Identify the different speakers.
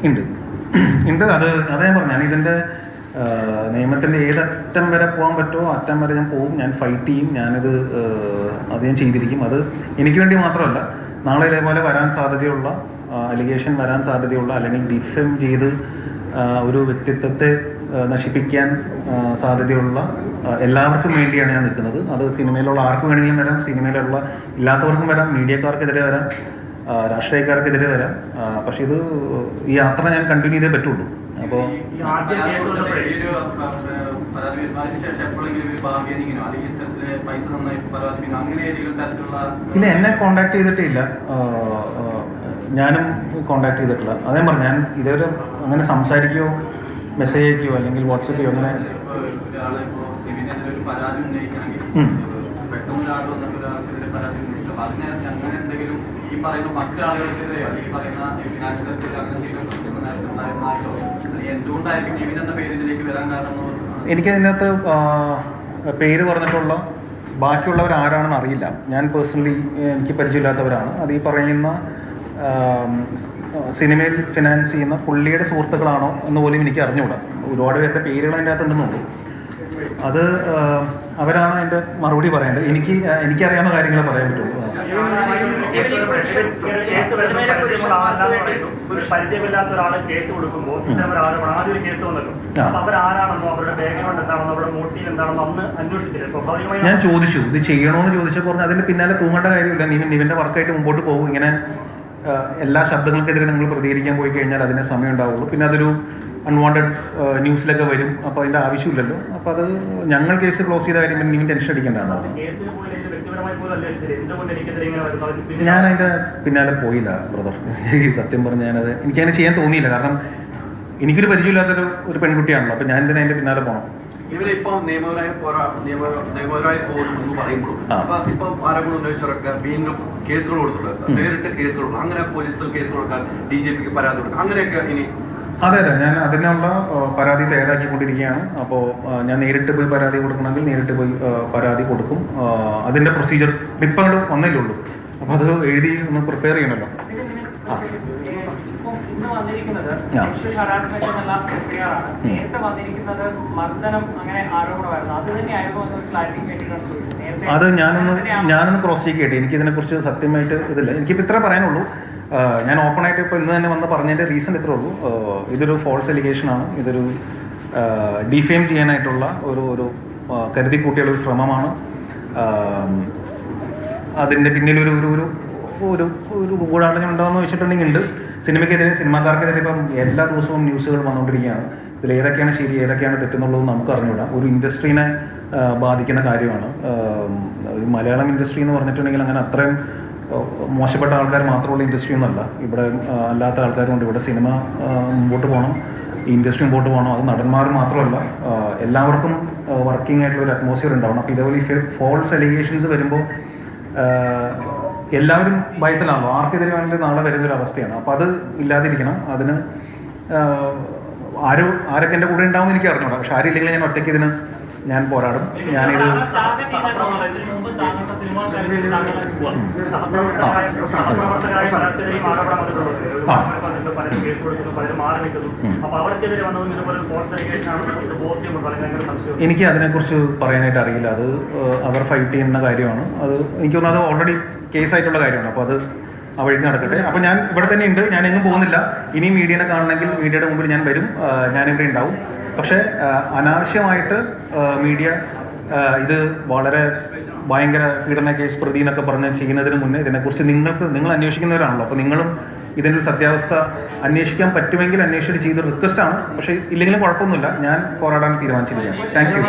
Speaker 1: ഉണ്ട് ഉണ്ട്. അതാ ഞാൻ പറഞ്ഞു, ഞാൻ ഇതിൻ്റെ നിയമത്തിൻ്റെ ഏതറ്റം വരെ പോകാൻ പറ്റുമോ അറ്റം വരെ ഞാൻ പോകും, ഞാൻ ഫൈറ്റ് ചെയ്യും, അത് ഞാൻ ചെയ്തിരിക്കും. അത് എനിക്ക് വേണ്ടി മാത്രമല്ല, നാളെ ഇതേപോലെ വരാൻ സാധ്യതയുള്ള അലിഗേഷൻ വരാൻ സാധ്യതയുള്ള അല്ലെങ്കിൽ ഡിഫെം ചെയ്ത് ഒരു വ്യക്തിത്വത്തെ നശിപ്പിക്കാൻ സാധ്യതയുള്ള എല്ലാവർക്കും വേണ്ടിയാണ് ഞാൻ നിൽക്കുന്നത്. അത് സിനിമയിലുള്ള ആർക്ക് വേണമെങ്കിലും വരാം, സിനിമയിലുള്ള ഇല്ലാത്തവർക്കും വരാം, മീഡിയക്കാർക്കെതിരെ വരാം, രാഷ്ട്രീയക്കാർക്കെതിരെ വരാം. പക്ഷെ ഈ യാത്ര ഞാൻ കണ്ടിന്യൂ ചെയ്തേ പറ്റുള്ളൂ. അപ്പോൾ ഇല്ല, എന്നെ കോണ്ടാക്ട് ചെയ്തിട്ടേ ഇല്ല, ഞാനും കോണ്ടാക്ട് ചെയ്തിട്ടില്ല. അതേ പറഞ്ഞു, ഞാൻ ഇതേവരെ അങ്ങനെ സംസാരിക്കുകയോ മെസ്സേജ് അയക്കുകയോ അല്ലെങ്കിൽ വാട്സപ്പ് ചെയ്യോ അങ്ങനെ എനിക്കതിനകത്ത് പേര് പറഞ്ഞിട്ടുള്ള ബാക്കിയുള്ളവർ ആരാണെന്ന് അറിയില്ല. ഞാൻ പേഴ്സണലി എനിക്ക് പരിചയമില്ലാത്തവരാണ്. അത് ഈ പറയുന്ന സിനിമയിൽ ഫിനാൻസ് ചെയ്യുന്ന പുള്ളിയുടെ സുഹൃത്തുക്കളാണോ എന്ന് പോലും എനിക്ക് അറിഞ്ഞുകൂടാ. ഒരുപാട് പേരുടെ പേരുകൾ അതിൻ്റെ അകത്തുണ്ടെന്നുള്ളൂ. അത് അവരാണ് അതിൻ്റെ മറുപടി പറയേണ്ടത്. എനിക്കറിയാവുന്ന കാര്യങ്ങൾ പറയാൻ പറ്റുള്ളൂ.
Speaker 2: പരിചയമില്ലാത്ത ഒരാൾ കേസ് കൊടുക്കുമ്പോൾ ആദ്യം ഒരു കേസ് വന്നല്ലോ, അവരാരാണെന്നോ അവരുടെ ബാക്ക്ഗ്രൗണ്ട് എന്താണെന്നോ അവരുടെ മോട്ടീവ് എന്താണെന്നോ അന്ന് അന്വേഷിച്ചില്ല. സ്വാഭാവികമായി ഞാൻ
Speaker 1: ചോദിച്ചു, ഇത് ചെയ്യണമെന്ന് ചോദിച്ചപ്പോൾ പറഞ്ഞു അതിന്റെ പിന്നാലെ തൂങ്ങേണ്ട കാര്യമില്ല, നിവിന്റെ വർക്കായിട്ട് മുമ്പോട്ട് പോകും. ഇങ്ങനെ എല്ലാ ശബ്ദങ്ങൾക്കെതിരെ നിങ്ങൾ പ്രതികരിക്കാൻ പോയി കഴിഞ്ഞാൽ അതിന് സമയം ഉണ്ടാവുള്ളൂ. പിന്നെ അതൊരു അൺവാണ്ടഡ് ന്യൂസിലൊക്കെ വരും. അപ്പോൾ അതിൻ്റെ ആവശ്യമില്ലല്ലോ. അപ്പോൾ അത് ഞങ്ങൾ കേസ് ക്ലോസ് ചെയ്ത കാര്യം നിവിൻ ടെൻഷൻ അടിക്കേണ്ടതാണ്. ഞാൻ അതിൻ്റെ പിന്നാലെ പോയില്ല ബ്രദർ. സത്യം പറഞ്ഞാൽ എനിക്കതിനെ ചെയ്യാൻ തോന്നിയില്ല. കാരണം എനിക്കൊരു പരിചയമില്ലാത്തൊരു പെൺകുട്ടിയാണല്ലോ. അപ്പം ഞാൻ എന്തിനാ അതിൻ്റെ പിന്നാലെ പോകണം?
Speaker 3: ഇവരിപ്പം നിയമപരമായി പോകുന്നു പറയുമ്പോഴും ഇപ്പം ആരെങ്കിലും ഉന്നയിച്ചവരൊക്കെ വീണ്ടും കേസുകൾ കൊടുത്തിട്ടുണ്ട്, നേരിട്ട് കേസുകൾ, അങ്ങനെ പോലീസിൽ കേസ് കൊടുക്കാൻ DGPക്ക് പരാതി കൊടുക്കാം, അങ്ങനെയൊക്കെ ഇനി?
Speaker 1: അതെ, ഞാൻ അതിനുള്ള പരാതി തയ്യാറാക്കിക്കൊണ്ടിരിക്കുകയാണ്. അപ്പോൾ ഞാൻ നേരിട്ട് പോയി പരാതി കൊടുക്കണമെങ്കിൽ നേരിട്ട് പോയി പരാതി കൊടുക്കും. അതിൻ്റെ പ്രൊസീജിയർ ഇപ്പം അങ്ങോട്ട് വന്നല്ലേ ഉള്ളൂ. അപ്പോൾ അത് എഴുതി ഒന്ന് പ്രിപ്പയർ ചെയ്യണമല്ലോ. അത് ഞാനൊന്ന് ക്രോസ് ചെക്ക് ചെയ്യട്ടെ. എനിക്കിതിനെക്കുറിച്ച് സത്യമായിട്ട് ഇതില്ല. എനിക്കിപ്പോൾ ഇത്ര പറയാനുള്ളൂ. ഞാൻ ഓപ്പണായിട്ട് ഇപ്പോൾ ഇന്ന് തന്നെ വന്ന് പറഞ്ഞതിൻ്റെ റീസൺ ഇത്രേ ഉള്ളൂ. ഇതൊരു ഫോൾസ് എലിഗേഷനാണ്. ഇതൊരു ഡിഫെയിം ചെയ്യാനായിട്ടുള്ള ഒരു കരുതി കൂട്ടിയുള്ളൊരു ശ്രമമാണ്. അതിൻ്റെ പിന്നിലൊരു ഗൂഢാലോചന ഉണ്ടാകുമെന്ന് വെച്ചിട്ടുണ്ടെങ്കിൽ ഉണ്ട്. സിനിമയ്ക്കെതിരെ, സിനിമാക്കാർക്കെതിരെ ഇപ്പം എല്ലാ ദിവസവും ന്യൂസുകൾ വന്നുകൊണ്ടിരിക്കുകയാണ്. ഇതിൽ ഏതൊക്കെയാണ് ശരി, ഏതൊക്കെയാണ് തെറ്റെന്നുള്ളത് നമുക്ക് അറിഞ്ഞുകൂടാ. ഒരു ഇൻഡസ്ട്രീനെ ബാധിക്കുന്ന കാര്യമാണ്. മലയാളം ഇൻഡസ്ട്രി എന്ന് പറഞ്ഞിട്ടുണ്ടെങ്കിൽ അങ്ങനെ അത്രയും മോശപ്പെട്ട ആൾക്കാർ മാത്രമുള്ള ഇൻഡസ്ട്രി ഒന്നല്ല. ഇവിടെ അല്ലാത്ത ആൾക്കാരുമുണ്ട്. ഇവിടെ സിനിമ മുമ്പോട്ട് പോകണം, ഈ ഇൻഡസ്ട്രി മുമ്പോട്ട് പോകണം. അത് നടന്മാർ മാത്രമല്ല, എല്ലാവർക്കും വർക്കിംഗ് ആയിട്ടുള്ള ഒരു അറ്റ്മോസ്ഫിയർ ഉണ്ടാവണം. അപ്പോൾ ഇതേപോലെ ഈ ഫോൾസ് അലിഗേഷൻസ് വരുമ്പോൾ എല്ലാവരും ഭയത്തിലാണല്ലോ. ആർക്കെതിരെ വേണമെങ്കിലും നാളെ വരുന്നൊരു അവസ്ഥയാണ്. അപ്പോൾ അത് ഇല്ലാതിരിക്കണം. അതിന് ആരൊക്കെ എൻ്റെ കൂടെ ഉണ്ടാവും എന്ന് എനിക്ക് അറിഞ്ഞൂടാ. പക്ഷെ ആരില്ലെങ്കിൽ ഞാൻ ഒറ്റയ്ക്ക് ഇതിന് ഞാൻ പോരാടും. ഞാനിത് എനിക്ക് അതിനെക്കുറിച്ച് പറയാനായിട്ട് അറിയില്ല. അത് അവർ ഫൈറ്റ് ചെയ്യുന്ന കാര്യമാണ്. അത് എനിക്ക് തോന്നുന്നു അത് ഓൾറെഡി കേസായിട്ടുള്ള കാര്യമാണ്. അപ്പോൾ അത് ആ വഴിക്ക് നടക്കട്ടെ. അപ്പോൾ ഞാൻ ഇവിടെ തന്നെ ഉണ്ട്, ഞാൻ എങ്ങും പോകുന്നില്ല. ഇനി മീഡിയനെ കാണണമെങ്കിൽ മീഡിയയുടെ മുമ്പിൽ ഞാൻ വരും, ഞാനിവിടെ ഉണ്ടാവും. പക്ഷേ അനാവശ്യമായിട്ട് മീഡിയ ഇത് വളരെ ഭയങ്കര പീഡന കേസ് പ്രതി എന്നൊക്കെ പറഞ്ഞ് ചെയ്യുന്നതിന് മുന്നേ ഇതിനെക്കുറിച്ച് നിങ്ങൾ അന്വേഷിക്കുന്നവരാണല്ലോ. അപ്പോൾ നിങ്ങളും ഇതിൻ്റെ ഒരു സത്യാവസ്ഥ അന്വേഷിക്കാൻ പറ്റുമെങ്കിൽ അന്വേഷിച്ചിട്ട് ചെയ്തൊരു റിക്വസ്റ്റാണ്. പക്ഷേ ഇല്ലെങ്കിലും കുഴപ്പമൊന്നുമില്ല. ഞാൻ പോരാടാൻ തീരുമാനിച്ചിരിക്കുകയാണ്. Thank U.